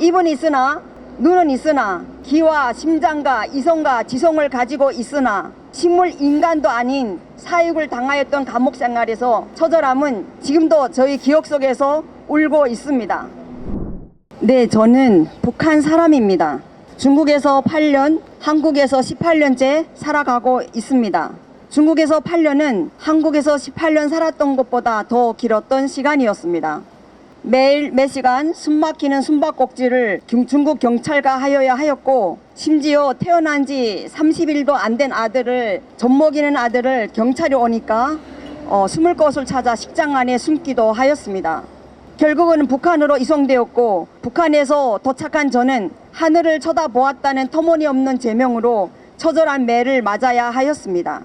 입은 있으나 눈은 있으나 기와 심장과 이성과 지성을 가지고 있으나 식물 인간도 아닌 사육을 당하였던 감옥 생활에서 처절함은 지금도 저희 기억 속에서 울고 있습니다. 네, 저는 북한 사람입니다. 중국에서 8년, 한국에서 18년째 살아가고 있습니다. 중국에서 8년은 한국에서 18년 살았던 것보다 더 길었던 시간이었습니다. 매일 매 시간 숨막히는 숨바꼭질을 중국 경찰과 하여야 하였고, 심지어 태어난 지 30일도 안 된 아들을, 젖먹이는 아들을 경찰이 오니까 숨을 곳을 찾아 식장 안에 숨기도 하였습니다. 결국은 북한으로 이송되었고, 북한에서 도착한 저는 하늘을 쳐다보았다는 터무니없는 제명으로 처절한 매를 맞아야 하였습니다.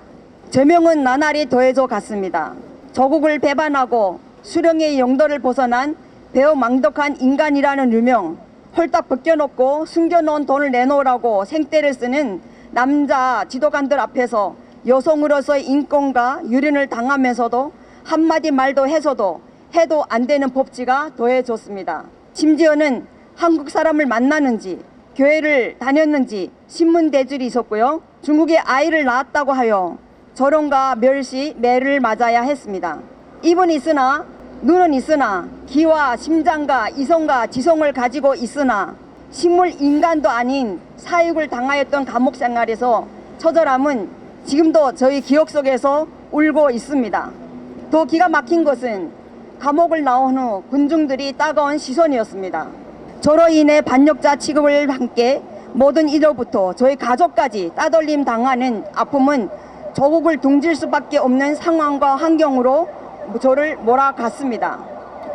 제명은 나날이 더해져 갔습니다. 조국을 배반하고 수령의 영도를 벗어난 배은망덕한 인간이라는 유명, 홀딱 벗겨놓고 숨겨놓은 돈을 내놓으라고 생떼를 쓰는 남자 지도관들 앞에서 여성으로서의 인권과 유린을 당하면서도 한마디 말도 해도 안 되는 법치가 더해졌습니다. 심지어는 한국 사람을 만나는지 교회를 다녔는지 신문 대줄이 있었고요. 중국에 아이를 낳았다고 하여 조롱과 멸시, 매를 맞아야 했습니다. 입은 있으나 눈은 있으나 기와 심장과 이성과 지성을 가지고 있으나 식물 인간도 아닌 사육을 당하였던 감옥 생활에서 처절함은 지금도 저희 기억 속에서 울고 있습니다. 더 기가 막힌 것은 감옥을 나온 후 군중들이 따가운 시선이었습니다. 저로 인해 반역자 취급을 함께 모든 이들부터 저희 가족까지 따돌림 당하는 아픔은 조국을 둥질 수밖에 없는 상황과 환경으로 저를 몰아갔습니다.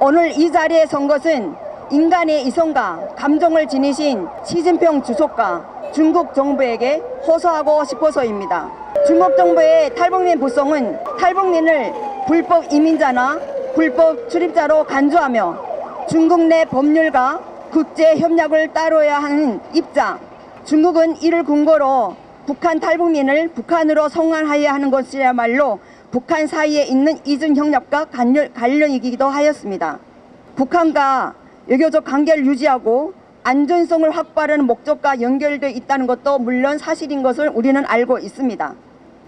오늘 이 자리에 선 것은 인간의 이성과 감정을 지니신 시진핑 주석과 중국 정부에게 호소하고 싶어서입니다. 중국 정부의 탈북민 부성은 탈북민을 불법 이민자나 불법 출입자로 간주하며 중국 내 법률과 국제 협약을 따라야 하는 입장. 중국은 이를 근거로 북한 탈북민을 북한으로 송환하여야 하는 것이야말로 북한 사이에 있는 이중 협력과 관련이기도 하였습니다. 북한과 외교적 관계를 유지하고 안전성을 확보하는 목적과 연결되어 있다는 것도 물론 사실인 것을 우리는 알고 있습니다.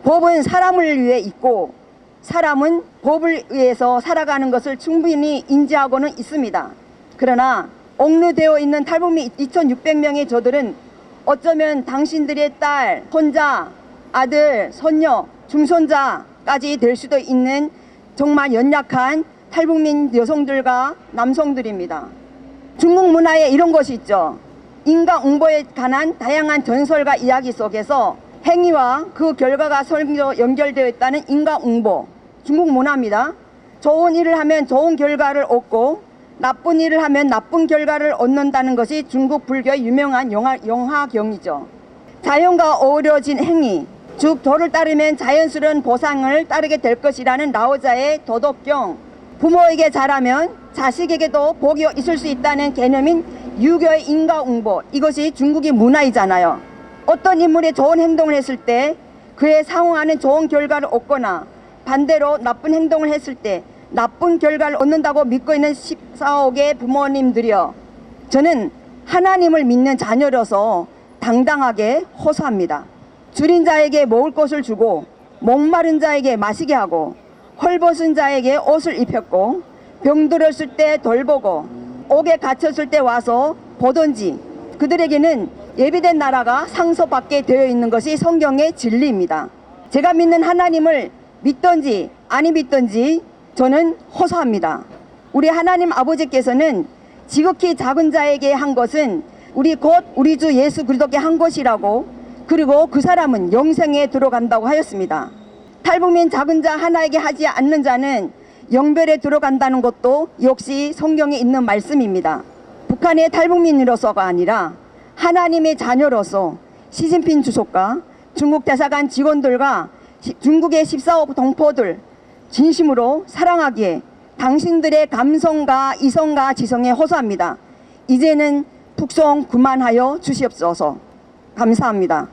법은 사람을 위해 있고 사람은 법을 위해서 살아가는 것을 충분히 인지하고는 있습니다. 그러나 옥류되어 있는 탈북민 2,600명의 저들은 어쩌면 당신들의 딸, 손자, 아들, 손녀, 중손자까지 될 수도 있는 정말 연약한 탈북민 여성들과 남성들입니다. 중국 문화에 이런 것이 있죠. 인과응보에 관한 다양한 전설과 이야기 속에서 행위와 그 결과가 연결되어 있다는 인과응보, 중국 문화입니다. 좋은 일을 하면 좋은 결과를 얻고 나쁜 일을 하면 나쁜 결과를 얻는다는 것이 중국 불교의 유명한 영화경이죠. 자연과 어우러진 행위, 즉 도를 따르면 자연스러운 보상을 따르게 될 것이라는 라오자의 도덕경, 부모에게 잘하면 자식에게도 복이 있을 수 있다는 개념인 유교의 인과응보, 이것이 중국의 문화이잖아요. 어떤 인물이 좋은 행동을 했을 때 그에 상응하는 좋은 결과를 얻거나 반대로 나쁜 행동을 했을 때 나쁜 결과를 얻는다고 믿고 있는 14억의 부모님들이여, 저는 하나님을 믿는 자녀로서 당당하게 호소합니다. 줄인 자에게 먹을 것을 주고 목마른 자에게 마시게 하고 헐벗은 자에게 옷을 입혔고 병들었을 때 돌보고 옥에 갇혔을 때 와서 보던지 그들에게는 예비된 나라가 상속받게 되어 있는 것이 성경의 진리입니다. 제가 믿는 하나님을 믿든지 아니 믿든지 저는 호소합니다. 우리 하나님 아버지께서는 지극히 작은 자에게 한 것은 우리 주 예수 그리스도께 한 것이라고, 그리고 그 사람은 영생에 들어간다고 하였습니다. 탈북민 작은 자 하나에게 하지 않는 자는 영별에 들어간다는 것도 역시 성경에 있는 말씀입니다. 북한의 탈북민으로서가 아니라 하나님의 자녀로서 시진핑 주석과 중국 대사관 직원들과 중국의 14억 동포들 진심으로 사랑하기에 당신들의 감성과 이성과 지성에 호소합니다. 이제는 북송 그만하여 주시옵소서. 감사합니다.